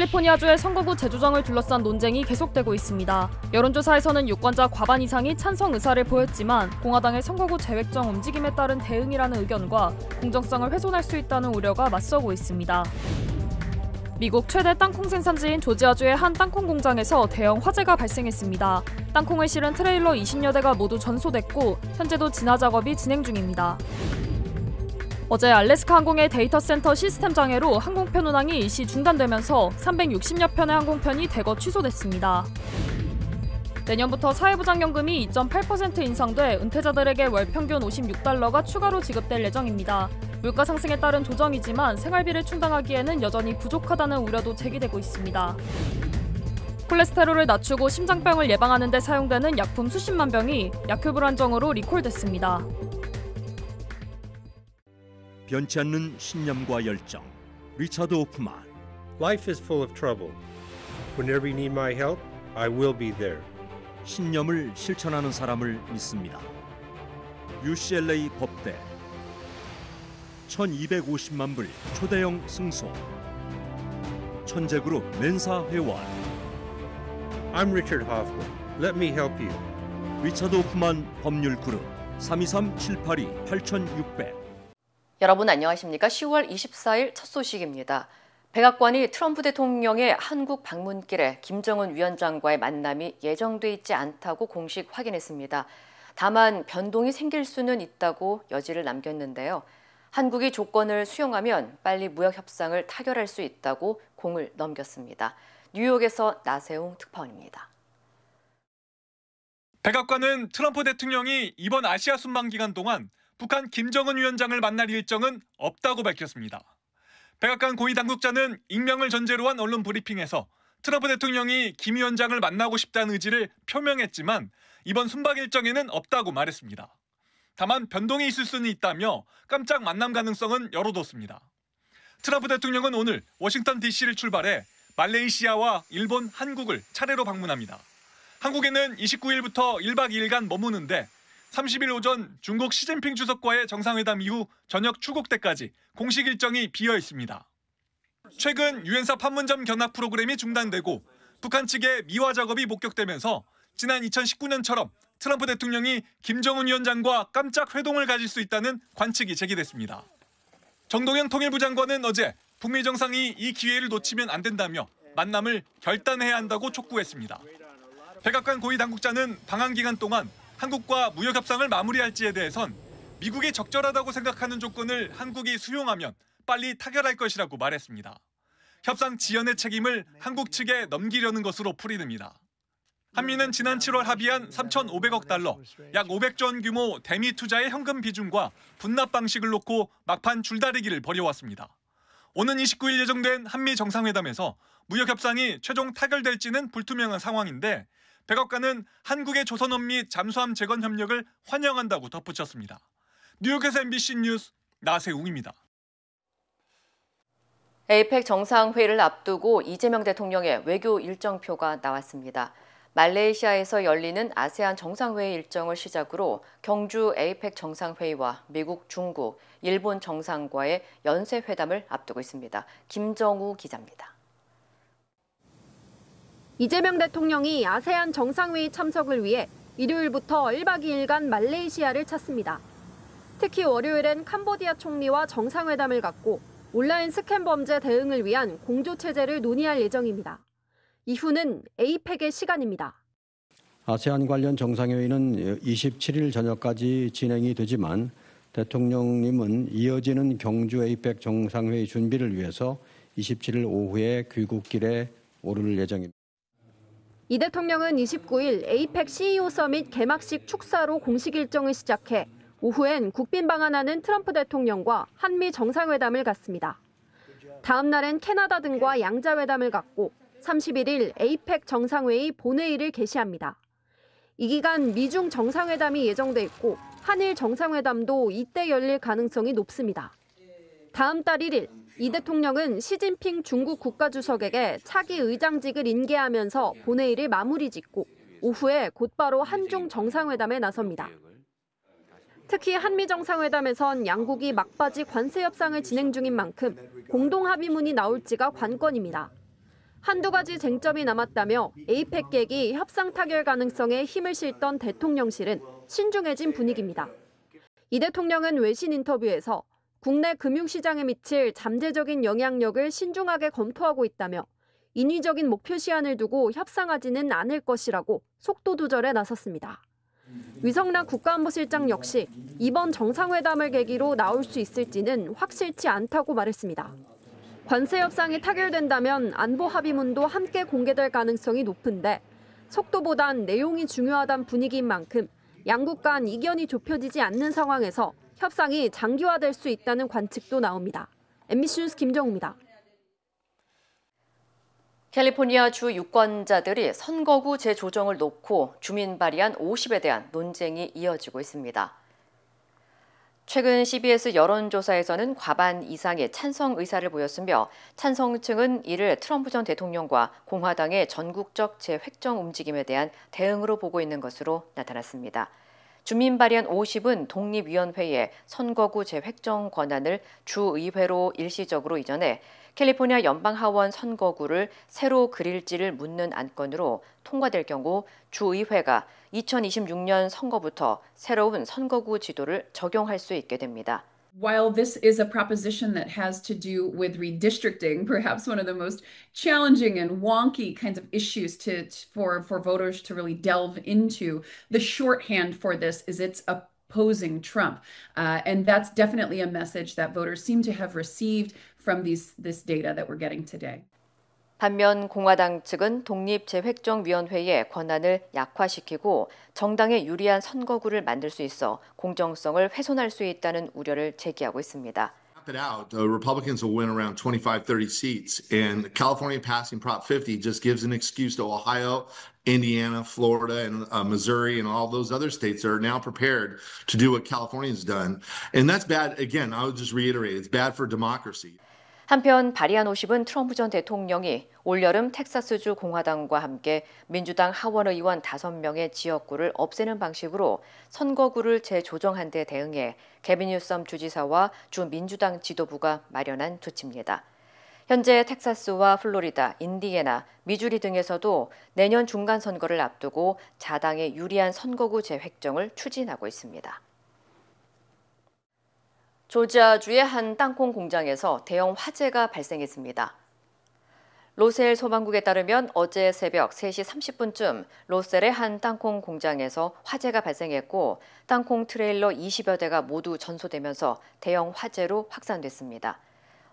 캘리포니아주의 선거구 재조정을 둘러싼 논쟁이 계속되고 있습니다. 여론조사에서는 유권자 과반 이상이 찬성 의사를 보였지만 공화당의 선거구 재획정 움직임에 따른 대응이라는 의견과 공정성을 훼손할 수 있다는 우려가 맞서고 있습니다. 미국 최대 땅콩 생산지인 조지아주의 한 땅콩 공장에서 대형 화재가 발생했습니다. 땅콩을 실은 트레일러 20여 대가 모두 전소됐고 현재도 진화 작업이 진행 중입니다. 어제 알래스카 항공의 데이터 센터 시스템 장애로 항공편 운항이 일시 중단되면서 360여 편의 항공편이 대거 취소됐습니다. 내년부터 사회보장연금이 2.8% 인상돼 은퇴자들에게 월 평균 $56가 추가로 지급될 예정입니다. 물가 상승에 따른 조정이지만 생활비를 충당하기에는 여전히 부족하다는 우려도 제기되고 있습니다. 콜레스테롤을 낮추고 심장병을 예방하는 데 사용되는 약품 수십만 병이 약효 불안정으로 리콜됐습니다. 변치 않는 신념과 열정. 리차드 호프만. Life is full of trouble. Whenever you need my help, I will be there. 신념을 실천하는 사람을 믿습니다. UCLA 법대. 1250만 불 초대형 승소. 천재그룹 멘사 회원. I'm Richard Hoffman. Let me help you. 리차드 호프만 법률그룹 323-782-8600. 여러분 안녕하십니까? 10월 24일 첫 소식입니다. 백악관이 트럼프 대통령의 한국 방문길에 김정은 위원장과의 만남이 예정돼 있지 않다고 공식 확인했습니다. 다만 변동이 생길 수는 있다고 여지를 남겼는데요. 한국이 조건을 수용하면 빨리 무역 협상을 타결할 수 있다고 공을 넘겼습니다. 뉴욕에서 나세웅 특파원입니다. 백악관은 트럼프 대통령이 이번 아시아 순방 기간 동안 북한 김정은 위원장을 만날 일정은 없다고 밝혔습니다. 백악관 고위 당국자는 익명을 전제로 한 언론 브리핑에서 트럼프 대통령이 김 위원장을 만나고 싶다는 의지를 표명했지만 이번 순방 일정에는 없다고 말했습니다. 다만 변동이 있을 수는 있다며 깜짝 만남 가능성은 열어뒀습니다. 트럼프 대통령은 오늘 워싱턴 DC를 출발해 말레이시아와 일본, 한국을 차례로 방문합니다. 한국에는 29일부터 1박 2일간 머무는데 30일 오전 중국 시진핑 주석과의 정상회담 이후 저녁 출국 때까지 공식 일정이 비어 있습니다. 최근 유엔사 판문점 견학 프로그램이 중단되고 북한 측의 미화 작업이 목격되면서 지난 2019년처럼 트럼프 대통령이 김정은 위원장과 깜짝 회동을 가질 수 있다는 관측이 제기됐습니다. 정동영 통일부 장관은 어제 북미 정상이 이 기회를 놓치면 안 된다며 만남을 결단해야 한다고 촉구했습니다. 백악관 고위 당국자는 방한 기간 동안 한국과 무역 협상을 마무리할지에 대해선 미국이 적절하다고 생각하는 조건을 한국이 수용하면 빨리 타결할 것이라고 말했습니다. 협상 지연의 책임을 한국 측에 넘기려는 것으로 풀이됩니다. 한미는 지난 7월 합의한 3,500억 달러, 약 500조 원 규모 대미 투자의 현금 비중과 분납 방식을 놓고 막판 줄다리기를 벌여왔습니다. 오는 29일 예정된 한미 정상회담에서 무역 협상이 최종 타결될지는 불투명한 상황인데 백악관은 한국의 조선업 및 잠수함 재건 협력을 환영한다고 덧붙였습니다. 뉴욕에서 MBC 뉴스 나세웅입니다. 에이펙 정상회의를 앞두고 이재명 대통령의 외교 일정표가 나왔습니다. 말레이시아에서 열리는 아세안 정상회의 일정을 시작으로 경주 에이펙 정상회의와 미국, 중국, 일본 정상과의 연쇄회담을 앞두고 있습니다. 김정우 기자입니다. 이재명 대통령이 아세안 정상회의 참석을 위해 일요일부터 1박 2일간 말레이시아를 찾습니다. 특히 월요일엔 캄보디아 총리와 정상회담을 갖고 온라인 스캠 범죄 대응을 위한 공조체제를 논의할 예정입니다. 이후는 에이펙의 시간입니다. 아세안 관련 정상회의는 27일 저녁까지 진행이 되지만 대통령님은 이어지는 경주 에이펙 정상회의 준비를 위해서 27일 오후에 귀국길에 오를 예정입니다. 이 대통령은 29일 에이펙 CEO 서밋 개막식 축사로 공식 일정을 시작해 오후엔 국빈 방한하는 트럼프 대통령과 한미 정상회담을 갖습니다. 다음 날엔 캐나다 등과 양자회담을 갖고 31일 에이펙 정상회의 본회의를 개시합니다. 이 기간 미중 정상회담이 예정돼 있고 한일 정상회담도 이때 열릴 가능성이 높습니다. 다음 달 1일 이 대통령은 시진핑 중국 국가주석에게 차기 의장직을 인계하면서 본회의를 마무리 짓고 오후에 곧바로 한중 정상회담에 나섭니다. 특히 한미 정상회담에선 양국이 막바지 관세 협상을 진행 중인 만큼 공동 합의문이 나올지가 관건입니다. 한두 가지 쟁점이 남았다며 에이펙 계기 협상 타결 가능성에 힘을 실던 대통령실은 신중해진 분위기입니다. 이 대통령은 외신 인터뷰에서 국내 금융시장에 미칠 잠재적인 영향력을 신중하게 검토하고 있다며 인위적인 목표 시한을 두고 협상하지는 않을 것이라고 속도 조절에 나섰습니다. 위성락 국가안보실장 역시 이번 정상회담을 계기로 나올 수 있을지는 확실치 않다고 말했습니다. 관세 협상이 타결된다면 안보 합의문도 함께 공개될 가능성이 높은데 속도보단 내용이 중요하단 분위기인 만큼 양국 간 이견이 좁혀지지 않는 상황에서 협상이 장기화될 수 있다는 관측도 나옵니다. MBC 뉴스 김정우입니다. 캘리포니아주 유권자들이 선거구 재조정을 놓고 주민 발의안 50에 대한 논쟁이 이어지고 있습니다. 최근 CBS 여론조사에서는 과반 이상의 찬성 의사를 보였으며 찬성층은 이를 트럼프 전 대통령과 공화당의 전국적 재획정 움직임에 대한 대응으로 보고 있는 것으로 나타났습니다. 주민 발의안 50은 독립위원회에 선거구 재획정 권한을 주의회로 일시적으로 이전해 캘리포니아 연방하원 선거구를 새로 그릴지를 묻는 안건으로 통과될 경우 주의회가 2026년 선거부터 새로운 선거구 지도를 적용할 수 있게 됩니다. While this is a proposition that has to do with redistricting, perhaps one of the most challenging and wonky kinds of issues for voters to really delve into, the shorthand for this is it's opposing Trump. And that's definitely a message that voters seem to have received from this data that we're getting today. 반면 공화당 측은 독립재획정위원회의 권한을 약화시키고 정당에 유리한 선거구를 만들 수 있어 공정성을 훼손할 수 있다는 우려를 제기하고 있습니다. Republicans will win around 25, 30 seats, and California passing Prop 50 just gives an excuse to Ohio, Indiana, Florida, and Missouri, and all those other states that are now prepared to do what California's done. And that's bad. Again, I would just reiterate, it's bad for democracy. 한편 발의안 50은 트럼프 전 대통령이 올여름 텍사스주 공화당과 함께 민주당 하원의원 5명의 지역구를 없애는 방식으로 선거구를 재조정한 데 대응해 게빈 뉴섬 주지사와 주 민주당 지도부가 마련한 조치입니다. 현재 텍사스와 플로리다, 인디애나, 미주리 등에서도 내년 중간 선거를 앞두고 자당에 유리한 선거구 재획정을 추진하고 있습니다. 조지아주의 한 땅콩 공장에서 대형 화재가 발생했습니다. 로셀 소방국에 따르면 어제 새벽 3시 30분쯤 로셀의 한 땅콩 공장에서 화재가 발생했고 땅콩 트레일러 20여 대가 모두 전소되면서 대형 화재로 확산됐습니다.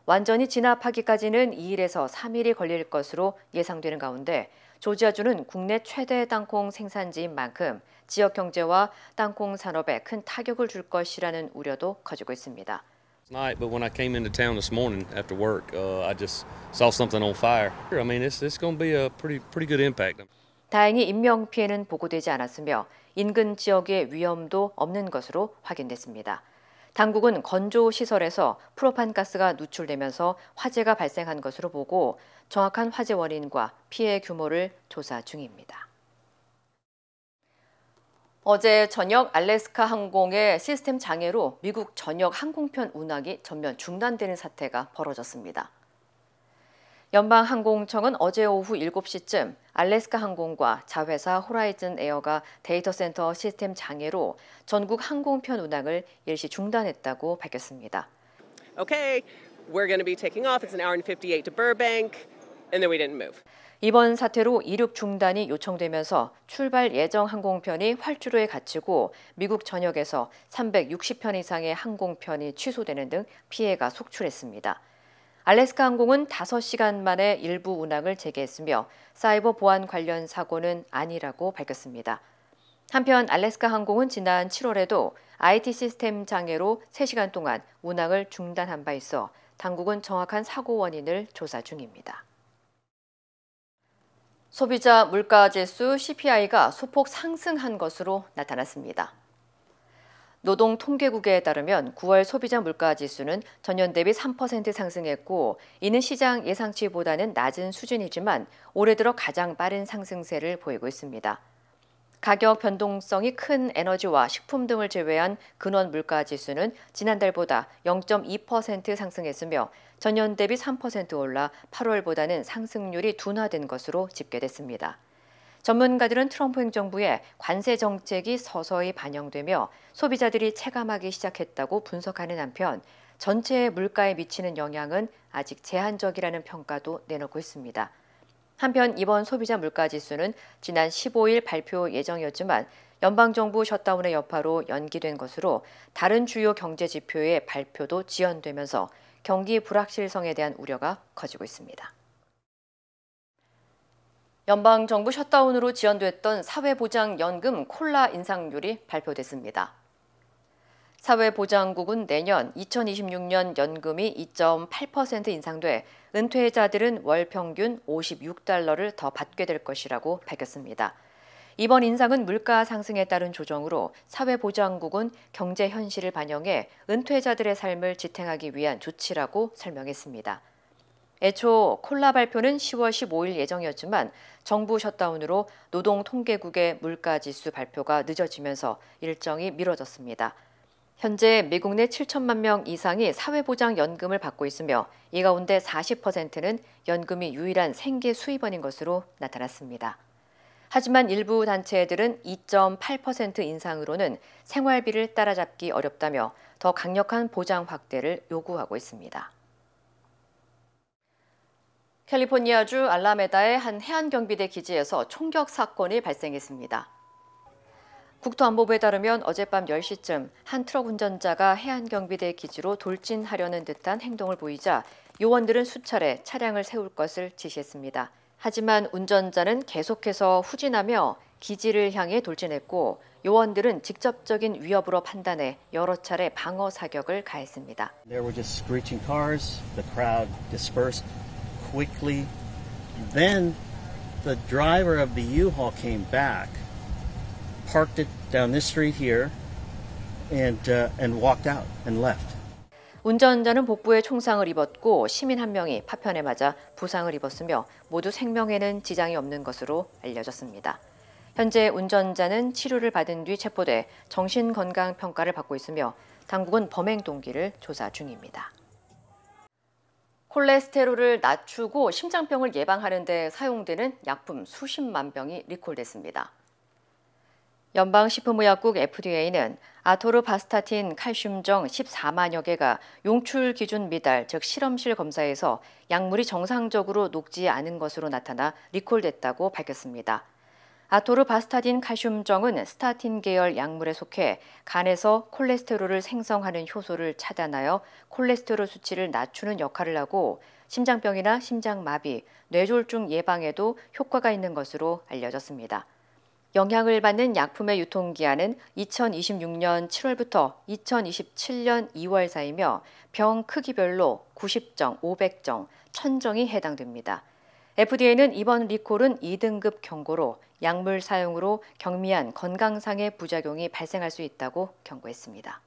완전히 진압하기까지는 2일에서 3일이 걸릴 것으로 예상되는 가운데 조지아주는 국내 최대 땅콩 생산지인 만큼 지역 경제와 땅콩 산업에 큰 타격을 줄 것이라는 우려도 커지고 있습니다. But when I came into town this morning after work, I just saw something on fire. I mean, it's going to be a pretty good impact. 다행히 인명 피해는 보고되지 않았으며 인근 지역의 위험도 없는 것으로 확인됐습니다. 당국은 건조 시설에서 프로판 가스가 누출되면서 화재가 발생한 것으로 보고 정확한 화재 원인과 피해 규모를 조사 중입니다. 어제 저녁 알래스카 항공의 시스템 장애로 미국 전역 항공편 운항이 전면 중단되는 사태가 벌어졌습니다. 연방항공청은 어제 오후 7시쯤 알래스카 항공과 자회사 호라이즌 에어가 데이터 센터 시스템 장애로 전국 항공편 운항을 일시 중단했다고 밝혔습니다. Okay, we're going to be taking off. It's an hour and 58 to Burbank, and then we didn't move. 이번 사태로 이륙 중단이 요청되면서 출발 예정 항공편이 활주로에 갇히고 미국 전역에서 360편 이상의 항공편이 취소되는 등 피해가 속출했습니다. 알래스카 항공은 5시간 만에 일부 운항을 재개했으며 사이버 보안 관련 사고는 아니라고 밝혔습니다. 한편 알래스카 항공은 지난 7월에도 IT 시스템 장애로 3시간 동안 운항을 중단한 바 있어 당국은 정확한 사고 원인을 조사 중입니다. 소비자 물가지수 CPI가 소폭 상승한 것으로 나타났습니다. 노동통계국에 따르면 9월 소비자 물가지수는 전년 대비 3% 상승했고 이는 시장 예상치보다는 낮은 수준이지만 올해 들어 가장 빠른 상승세를 보이고 있습니다. 가격 변동성이 큰 에너지와 식품 등을 제외한 근원 물가지수는 지난달보다 0.2% 상승했으며 전년 대비 3% 올라 8월보다는 상승률이 둔화된 것으로 집계됐습니다. 전문가들은 트럼프 행정부의 관세 정책이 서서히 반영되며 소비자들이 체감하기 시작했다고 분석하는 한편 전체 물가에 미치는 영향은 아직 제한적이라는 평가도 내놓고 있습니다. 한편 이번 소비자 물가 지수는 지난 15일 발표 예정이었지만 연방정부 셧다운의 여파로 연기된 것으로 다른 주요 경제 지표의 발표도 지연되면서 경기 불확실성에 대한 우려가 커지고 있습니다. 연방정부 셧다운으로 지연됐던 사회보장연금 콜라 인상률이 발표됐습니다. 사회보장국은 내년 2026년 연금이 2.8% 인상돼 은퇴자들은 월 평균 $56를 더 받게 될 것이라고 밝혔습니다. 이번 인상은 물가 상승에 따른 조정으로 사회보장국은 경제 현실을 반영해 은퇴자들의 삶을 지탱하기 위한 조치라고 설명했습니다. 애초 콜라 발표는 10월 15일 예정이었지만 정부 셧다운으로 노동통계국의 물가지수 발표가 늦어지면서 일정이 미뤄졌습니다. 현재 미국 내 7천만 명 이상이 사회보장연금을 받고 있으며 이 가운데 40%는 연금이 유일한 생계 수입원인 것으로 나타났습니다. 하지만 일부 단체들은 2.8% 인상으로는 생활비를 따라잡기 어렵다며 더 강력한 보장 확대를 요구하고 있습니다. 캘리포니아주 알라메다의 한 해안경비대 기지에서 총격 사건이 발생했습니다. 국토안보부에 따르면 어젯밤 10시쯤 한 트럭 운전자가 해안경비대 기지로 돌진하려는 듯한 행동을 보이자 요원들은 수차례 차량을 세울 것을 지시했습니다. 하지만 운전자는 계속해서 후진하며 기지를 향해 돌진했고 요원들은 직접적인 위협으로 판단해 여러 차례 방어 사격을 가했습니다. There were just screeching cars. The crowd dispersed quickly. Then the driver of the U-Haul came back, parked it down this street here, and walked out and left. 운전자는 복부에 총상을 입었고 시민 한 명이 파편에 맞아 부상을 입었으며 모두 생명에는 지장이 없는 것으로 알려졌습니다. 현재 운전자는 치료를 받은 뒤 체포돼 정신건강평가를 받고 있으며 당국은 범행 동기를 조사 중입니다. 콜레스테롤을 낮추고 심장병을 예방하는 데 사용되는 약품 수십만 병이 리콜됐습니다. 연방식품의약국 FDA는 아토르바스타틴 칼슘정 14만여 개가 용출 기준 미달, 즉 실험실 검사에서 약물이 정상적으로 녹지 않은 것으로 나타나 리콜됐다고 밝혔습니다. 아토르바스타틴 칼슘정은 스타틴 계열 약물에 속해 간에서 콜레스테롤을 생성하는 효소를 차단하여 콜레스테롤 수치를 낮추는 역할을 하고 심장병이나 심장마비, 뇌졸중 예방에도 효과가 있는 것으로 알려졌습니다. 영향을 받는 약품의 유통기한은 2026년 7월부터 2027년 2월 사이며 병 크기별로 90정, 500정, 1000정이 해당됩니다. FDA는 이번 리콜은 2등급 경고로 약물 사용으로 경미한 건강상의 부작용이 발생할 수 있다고 경고했습니다.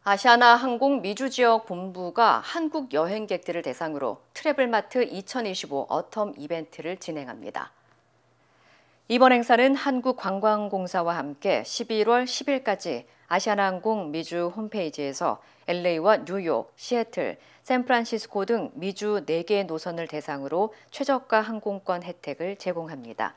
아시아나 항공 미주 지역 본부가 한국 여행객들을 대상으로 트래블마트 2025 어텀 이벤트를 진행합니다. 이번 행사는 한국관광공사와 함께 11월 10일까지 아시아나항공 미주 홈페이지에서 LA와 뉴욕, 시애틀, 샌프란시스코 등 미주 4개 노선을 대상으로 최저가 항공권 혜택을 제공합니다.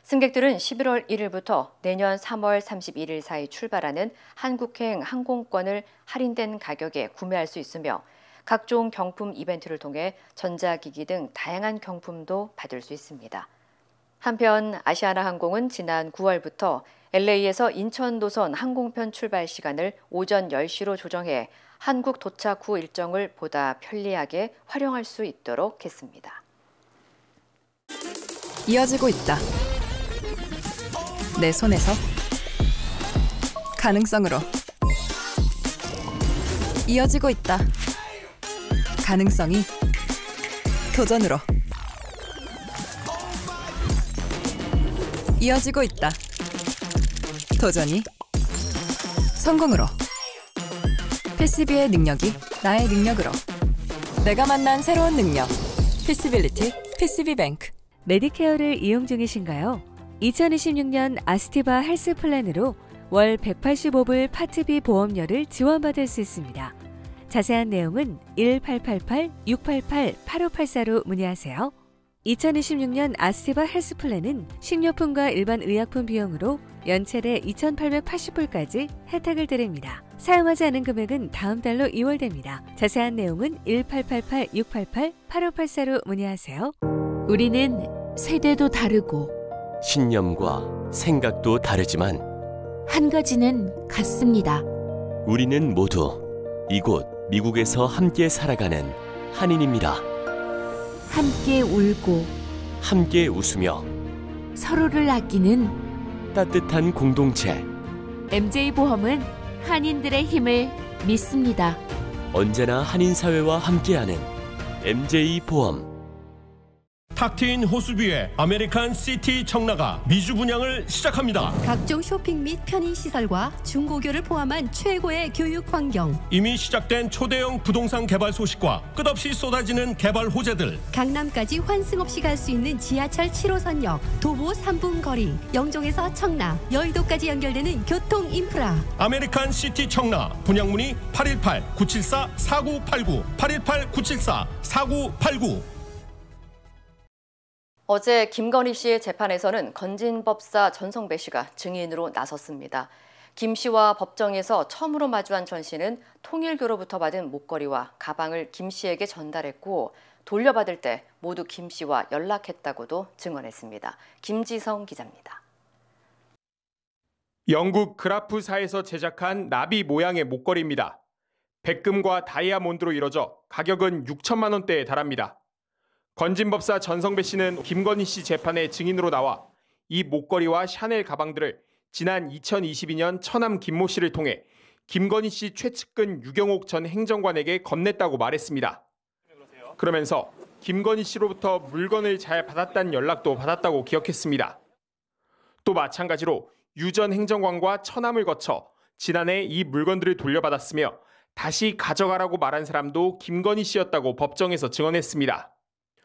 승객들은 11월 1일부터 내년 3월 31일 사이 출발하는 한국행 항공권을 할인된 가격에 구매할 수 있으며 각종 경품 이벤트를 통해 전자기기 등 다양한 경품도 받을 수 있습니다. 한편 아시아나항공은 지난 9월부터 LA에서 인천 노선 항공편 출발 시간을 오전 10시로 조정해 한국 도착 후 일정을 보다 편리하게 활용할 수 있도록 했습니다. 이어지고 있다. 내 손에서 가능성으로 이어지고 있다. 가능성이 도전으로 이어지고 있다. 도전이 성공으로. PCB의 능력이 나의 능력으로. 내가 만난 새로운 능력. 피시빌리티 PCB뱅크. 메디케어를 이용 중이신가요? 2026년 아스티바 헬스 플랜으로 월 185불 파트비 보험료를 지원받을 수 있습니다. 자세한 내용은 1888-688-8584로 문의하세요. 2026년 아스티바 헬스플랜은 식료품과 일반 의약품 비용으로 연체대 2,880불까지 혜택을 드립니다. 사용하지 않은 금액은 다음 달로 2월됩니다. 자세한 내용은 1888-688-8584로 문의하세요. 우리는 세대도 다르고 신념과 생각도 다르지만 한 가지는 같습니다. 우리는 모두 이곳 미국에서 함께 살아가는 한인입니다. 함께 울고 함께 웃으며 서로를 아끼는 따뜻한 공동체. MJ보험은 한인들의 힘을 믿습니다. 언제나 한인 사회와 함께하는 MJ보험. 탁 트인 호수뷰의 아메리칸 시티 청라가 미주 분양을 시작합니다. 각종 쇼핑 및 편의시설과 중고교를 포함한 최고의 교육 환경. 이미 시작된 초대형 부동산 개발 소식과 끝없이 쏟아지는 개발 호재들. 강남까지 환승 없이 갈 수 있는 지하철 7호선역, 도보 3분 거리, 영종에서 청라, 여의도까지 연결되는 교통 인프라. 아메리칸 시티 청라. 분양 문의 818-974-4989 818-974-4989. 어제 김건희 씨의 재판에서는 건진법사 전성배 씨가 증인으로 나섰습니다. 김 씨와 법정에서 처음으로 마주한 전 씨는 통일교로부터 받은 목걸이와 가방을 김 씨에게 전달했고 돌려받을 때 모두 김 씨와 연락했다고도 증언했습니다. 김지성 기자입니다. 영국 그라프사에서 제작한 나비 모양의 목걸이입니다. 백금과 다이아몬드로 이뤄져 가격은 6천만 원대에 달합니다. 건진법사 전성배 씨는 김건희 씨 재판에 증인으로 나와 이 목걸이와 샤넬 가방들을 지난 2022년 처남 김모 씨를 통해 김건희 씨 최측근 유경옥 전 행정관에게 건넸다고 말했습니다. 그러면서 김건희 씨로부터 물건을 잘 받았다는 연락도 받았다고 기억했습니다. 또 마찬가지로 유 전 행정관과 처남을 거쳐 지난해 이 물건들을 돌려받았으며 다시 가져가라고 말한 사람도 김건희 씨였다고 법정에서 증언했습니다.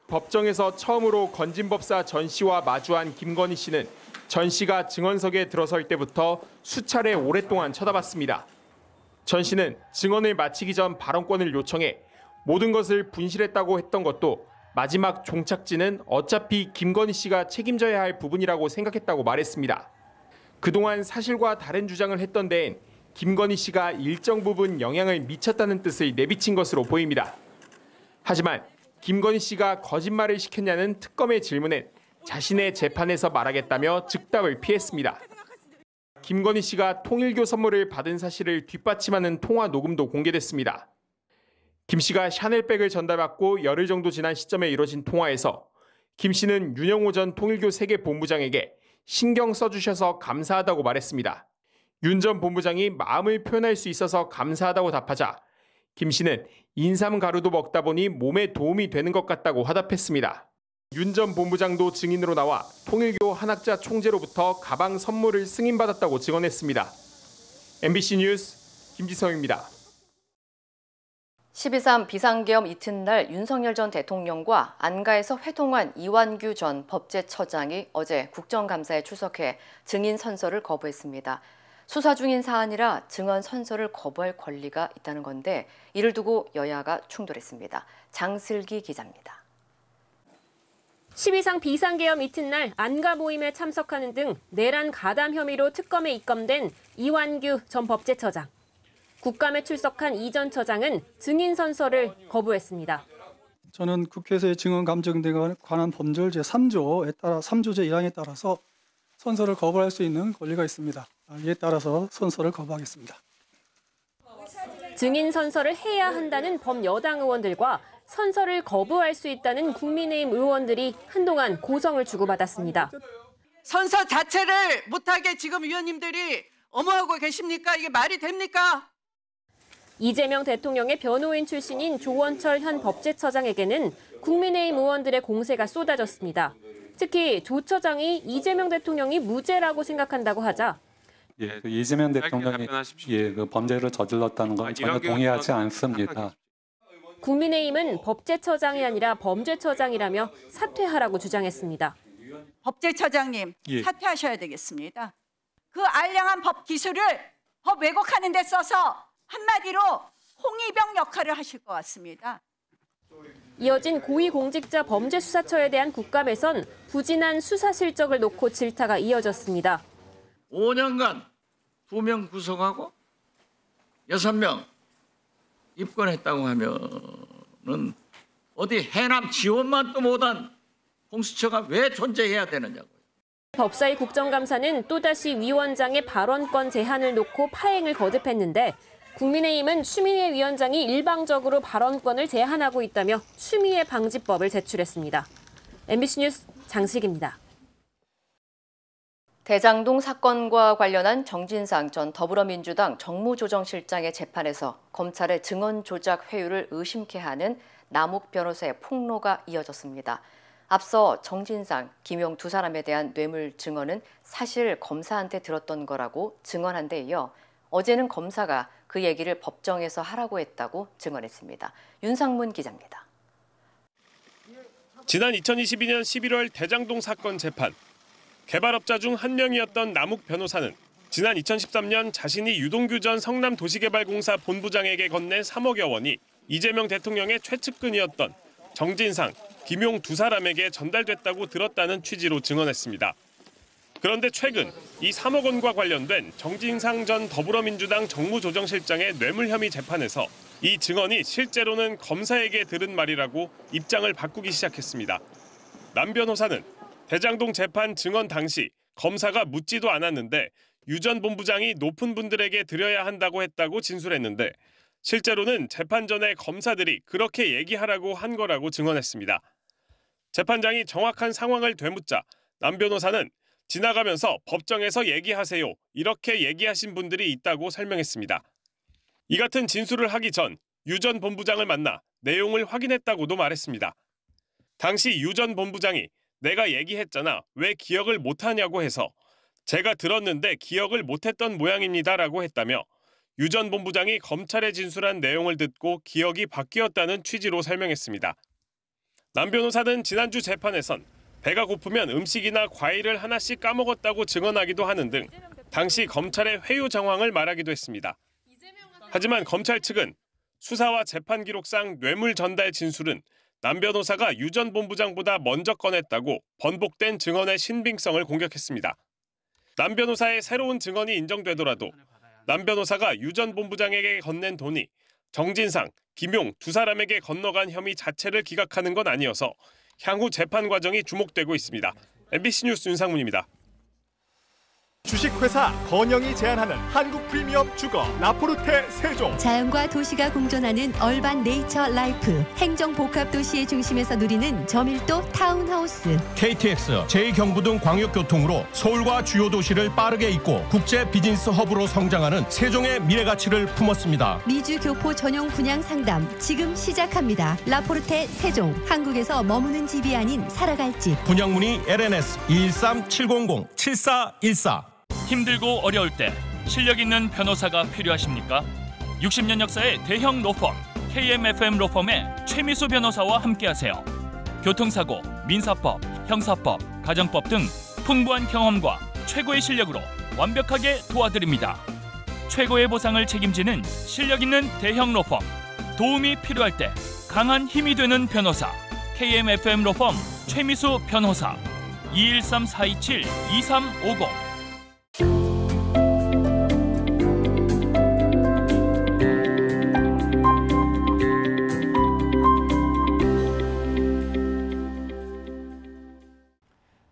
법정에서 처음으로 건진법사 전 씨와 마주한 김건희 씨는 전 씨가 증언석에 들어설 때부터 수차례 오랫동안 쳐다봤습니다. 전 씨는 증언을 마치기 전 발언권을 요청해 모든 것을 분실했다고 했던 것도 마지막 종착지는 어차피 김건희 씨가 책임져야 할 부분이라고 생각했다고 말했습니다. 그동안 사실과 다른 주장을 했던 데엔 김건희 씨가 일정 부분 영향을 미쳤다는 뜻을 내비친 것으로 보입니다. 하지만 김건희 씨가 거짓말을 시켰냐는 특검의 질문엔 자신의 재판에서 말하겠다며 즉답을 피했습니다. 김건희 씨가 통일교 선물을 받은 사실을 뒷받침하는 통화 녹음도 공개됐습니다. 김 씨가 샤넬백을 전달받고 열흘 정도 지난 시점에 이뤄진 통화에서 김 씨는 윤영호 전 통일교 세계본부장에게 신경 써주셔서 감사하다고 말했습니다. 윤 전 본부장이 마음을 표현할 수 있어서 감사하다고 답하자 김 씨는 인삼 가루도 먹다 보니 몸에 도움이 되는 것 같다고 화답했습니다. 윤 전 본부장도 증인으로 나와 통일교 한학자 총재로부터 가방 선물을 승인받았다고 증언했습니다. MBC 뉴스 김지성입니다. 12.3 비상계엄 이튿날 윤석열 전 대통령과 안가에서 회동한 이완규 전 법제처장이 어제 국정감사에 출석해 증인 선서를 거부했습니다. 수사 중인 사안이라 증언 선서를 거부할 권리가 있다는 건데 이를 두고 여야가 충돌했습니다. 장슬기 기자입니다. 12.3 비상계엄 이튿날 안가 모임에 참석하는 등 내란 가담 혐의로 특검에 입건된 이완규 전 법제처장. 국감에 출석한 이 전 처장은 증인 선서를 거부했습니다. 저는 국회에서의 증언 감정 등에 관한 법률 제3조에 따라 3조 제1항에 따라서 선서를 거부할 수 있는 권리가 있습니다. 이에 따라서 선서를 거부하겠습니다. 증인 선서를 해야 한다는 범여당 의원들과 선서를 거부할 수 있다는 국민의힘 의원들이 한동안 고성을 주고받았습니다. 선서 자체를 못하게 지금 위원님들이 엄호하고 계십니까? 이게 말이 됩니까? 이재명 대통령의 변호인 출신인 조원철 현 법제처장에게는 국민의힘 의원들의 공세가 쏟아졌습니다. 특히 조 처장이 이재명 대통령이 무죄라고 생각한다고 하자 이재명 대통령이 그 범죄를 저질렀다는 건 전혀 동의하지 않습니다. 국민의힘은 법제처장이 아니라 범죄처장이라며 사퇴하라고 주장했습니다. 법제처장님 사퇴하셔야 되겠습니다. 그 알량한 법 기술을 법 왜곡하는 데 써서 한마디로 홍위병 역할을 하실 것 같습니다. 이어진 고위공직자 범죄수사처에 대한 국감에선 부진한 수사 실적을 놓고 질타가 이어졌습니다. 5년간 2명 구속하고 6명 입건했다고 하면은 어디 해남 지원만 또 못한 공수처가 왜 존재해야 되느냐고요. 법사위 국정감사는 또다시 위원장의 발언권 제한을 놓고 파행을 거듭했는데 국민의힘은 추미애 위원장이 일방적으로 발언권을 제한하고 있다며 추미애 방지법을 제출했습니다. MBC 뉴스 장식입니다. 대장동 사건과 관련한 정진상 전 더불어민주당 정무조정실장의 재판에서 검찰의 증언 조작 회유를 의심케 하는 남욱 변호사의 폭로가 이어졌습니다. 앞서 정진상, 김용 두 사람에 대한 뇌물 증언은 사실 검사한테 들었던 거라고 증언한 데 이어 어제는 검사가 그 얘기를 법정에서 하라고 했다고 증언했습니다. 윤상문 기자입니다. 지난 2022년 11월 대장동 사건 재판. 개발업자 중 한 명이었던 남욱 변호사는 지난 2013년 자신이 유동규 전 성남도시개발공사 본부장에게 건넨 3억여 원이 이재명 대통령의 최측근이었던 정진상, 김용 두 사람에게 전달됐다고 들었다는 취지로 증언했습니다. 그런데 최근 이 3억 원과 관련된 정진상 전 더불어민주당 정무조정실장의 뇌물 혐의 재판에서 이 증언이 실제로는 검사에게 들은 말이라고 입장을 바꾸기 시작했습니다. 남 변호사는 대장동 재판 증언 당시 검사가 묻지도 않았는데 유 전 본부장이 높은 분들에게 드려야 한다고 했다고 진술했는데 실제로는 재판 전에 검사들이 그렇게 얘기하라고 한 거라고 증언했습니다. 재판장이 정확한 상황을 되묻자 남 변호사는 지나가면서 법정에서 얘기하세요. 이렇게 얘기하신 분들이 있다고 설명했습니다. 이 같은 진술을 하기 전 유 전 본부장을 만나 내용을 확인했다고도 말했습니다. 당시 유 전 본부장이 내가 얘기했잖아. 왜 기억을 못하냐고 해서 제가 들었는데 기억을 못했던 모양입니다라고 했다며 유 전 본부장이 검찰에 진술한 내용을 듣고 기억이 바뀌었다는 취지로 설명했습니다. 남 변호사는 지난주 재판에선 배가 고프면 음식이나 과일을 하나씩 까먹었다고 증언하기도 하는 등 당시 검찰의 회유 정황을 말하기도 했습니다. 하지만 검찰 측은 수사와 재판 기록상 뇌물 전달 진술은 남 변호사가 유 전 본부장보다 먼저 꺼냈다고 번복된 증언의 신빙성을 공격했습니다. 남 변호사의 새로운 증언이 인정되더라도 남 변호사가 유 전 본부장에게 건넨 돈이 정진상, 김용 두 사람에게 건너간 혐의 자체를 기각하는 건 아니어서 향후 재판 과정이 주목되고 있습니다. MBC 뉴스 윤상문입니다. 주식회사 건영이 제안하는 한국 프리미엄 주거 라포르테 세종. 자연과 도시가 공존하는 얼반 네이처 라이프. 행정 복합 도시의 중심에서 누리는 저밀도 타운하우스. KTX, 제2경부등 광역교통으로 서울과 주요 도시를 빠르게 잇고 국제 비즈니스 허브로 성장하는 세종의 미래가치를 품었습니다. 미주 교포 전용 분양 상담 지금 시작합니다. 라포르테 세종. 한국에서 머무는 집이 아닌 살아갈 집. 분양 문의 LNS 213-700-7414. 힘들고 어려울 때 실력 있는 변호사가 필요하십니까? 60년 역사의 대형 로펌 KMFM 로펌의 최미수 변호사와 함께하세요. 교통사고, 민사법, 형사법, 가정법 등 풍부한 경험과 최고의 실력으로 완벽하게 도와드립니다. 최고의 보상을 책임지는 실력 있는 대형 로펌. 도움이 필요할 때 강한 힘이 되는 변호사 KMFM 로펌 최미수 변호사 213-427-2350.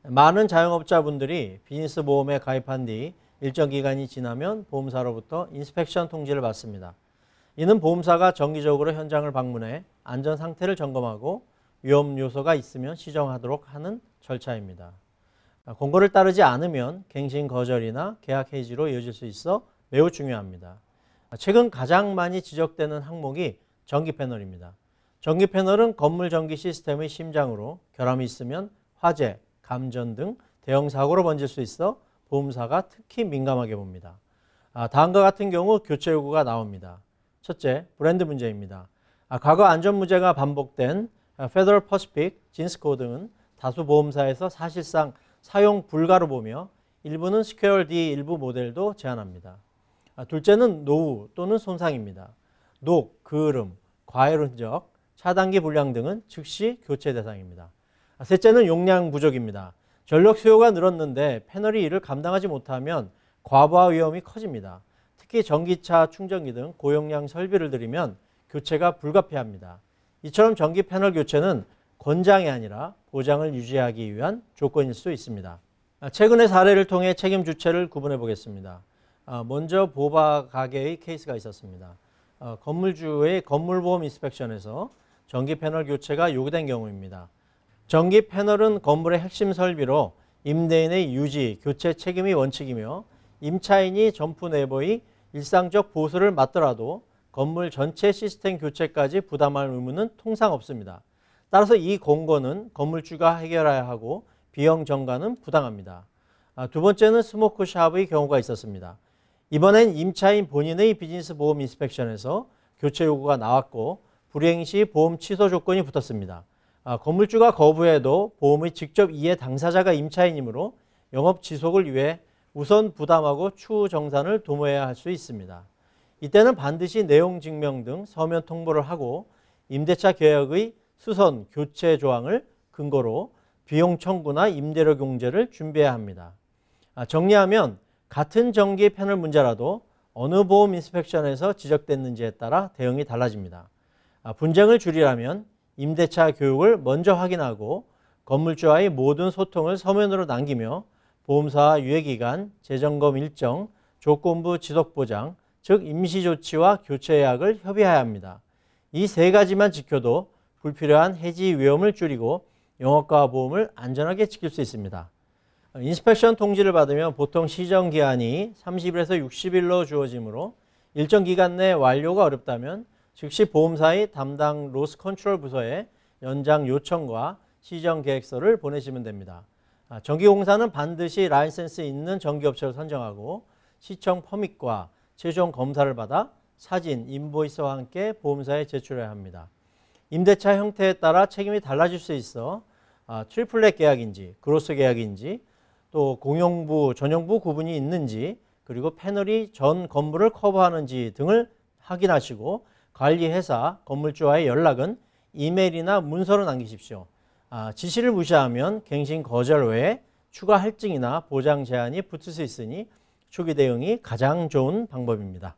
많은 자영업자분들이 비즈니스 보험에 가입한 뒤 일정 기간이 지나면 보험사로부터 인스펙션 통지를 받습니다. 이는 보험사가 정기적으로 현장을 방문해 안전 상태를 점검하고 위험 요소가 있으면 시정하도록 하는 절차입니다. 공고를 따르지 않으면 갱신 거절이나 계약 해지로 이어질 수 있어 매우 중요합니다. 최근 가장 많이 지적되는 항목이 전기 패널입니다. 전기 패널은 건물 전기 시스템의 심장으로 결함이 있으면 화재, 감전 등 대형 사고로 번질 수 있어 보험사가 특히 민감하게 봅니다. 다음과 같은 경우 교체 요구가 나옵니다. 첫째, 브랜드 문제입니다. 과거 안전 문제가 반복된 페더럴 퍼시픽, 진스코 등은 다수 보험사에서 사실상 사용 불가로 보며 일부는 스퀘어 D 일부 모델도 제한합니다. 둘째는 노후 또는 손상입니다. 녹, 그을음, 과열 흔적, 차단기 불량 등은 즉시 교체 대상입니다. 셋째는 용량 부족입니다. 전력 수요가 늘었는데 패널이 이를 감당하지 못하면 과부하 위험이 커집니다. 특히 전기차 충전기 등 고용량 설비를 들이면 교체가 불가피합니다. 이처럼 전기 패널 교체는 권장이 아니라 보장을 유지하기 위한 조건일 수 있습니다. 최근의 사례를 통해 책임 주체를 구분해 보겠습니다. 먼저 보바 가게의 케이스가 있었습니다. 건물주의 건물보험 인스펙션에서 전기 패널 교체가 요구된 경우입니다. 전기 패널은 건물의 핵심 설비로 임대인의 유지, 교체 책임이 원칙이며 임차인이 점포 내부의 일상적 보수를 맡더라도 건물 전체 시스템 교체까지 부담할 의무는 통상 없습니다. 따라서 이 공고는 건물주가 해결해야 하고 비용 전가는 부당합니다. 두 번째는 스모크샵의 경우가 있었습니다. 이번엔 임차인 본인의 비즈니스 보험 인스펙션에서 교체 요구가 나왔고 불이행 시 보험 취소 조건이 붙었습니다. 건물주가 거부해도 보험의 직접 이해 당사자가 임차인이므로 영업 지속을 위해 우선 부담하고 추후 정산을 도모해야 할 수 있습니다. 이때는 반드시 내용 증명 등 서면 통보를 하고 임대차 계약의 수선 교체 조항을 근거로 비용 청구나 임대료 공제를 준비해야 합니다. 정리하면 같은 전기 패널 문제라도 어느 보험 인스펙션에서 지적됐는지에 따라 대응이 달라집니다. 분쟁을 줄이려면 임대차 교육을 먼저 확인하고 건물주와의 모든 소통을 서면으로 남기며 보험사와 유예기간, 재점검 일정, 조건부 지속보장, 즉 임시조치와 교체 예약을 협의해야 합니다. 이 세 가지만 지켜도 불필요한 해지 위험을 줄이고 영업과 보험을 안전하게 지킬 수 있습니다. 인스펙션 통지를 받으면 보통 시정기한이 30일에서 60일로 주어지므로 일정 기간 내 완료가 어렵다면 즉시 보험사의 담당 로스 컨트롤 부서에 연장 요청과 시정 계획서를 보내시면 됩니다. 전기공사는 반드시 라이센스 있는 전기업체를 선정하고 시청 퍼밋과 최종 검사를 받아 사진, 인보이스와 함께 보험사에 제출해야 합니다. 임대차 형태에 따라 책임이 달라질 수 있어 트리플렛 계약인지, 그로스 계약인지, 또 공용부, 전용부 구분이 있는지, 그리고 패널이 전 건물을 커버하는지 등을 확인하시고 관리회사, 건물주와의 연락은 이메일이나 문서로 남기십시오. 지시를 무시하면 갱신 거절 외에 추가 할증이나 보장 제한이 붙을 수 있으니 초기 대응이 가장 좋은 방법입니다.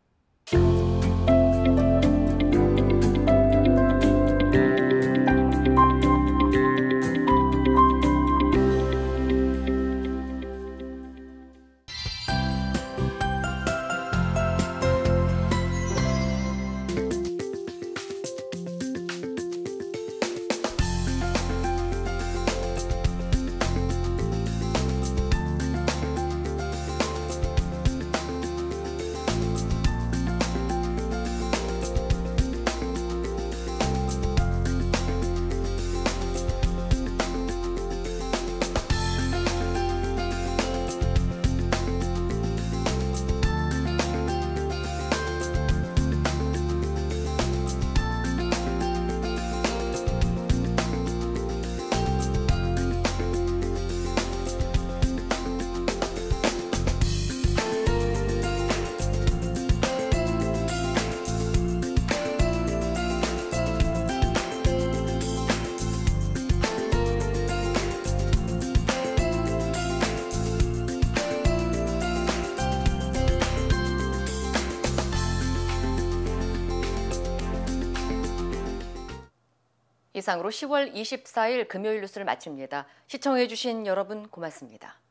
이상으로 10월 24일 금요일 뉴스를 마칩니다. 시청해주신 여러분 고맙습니다.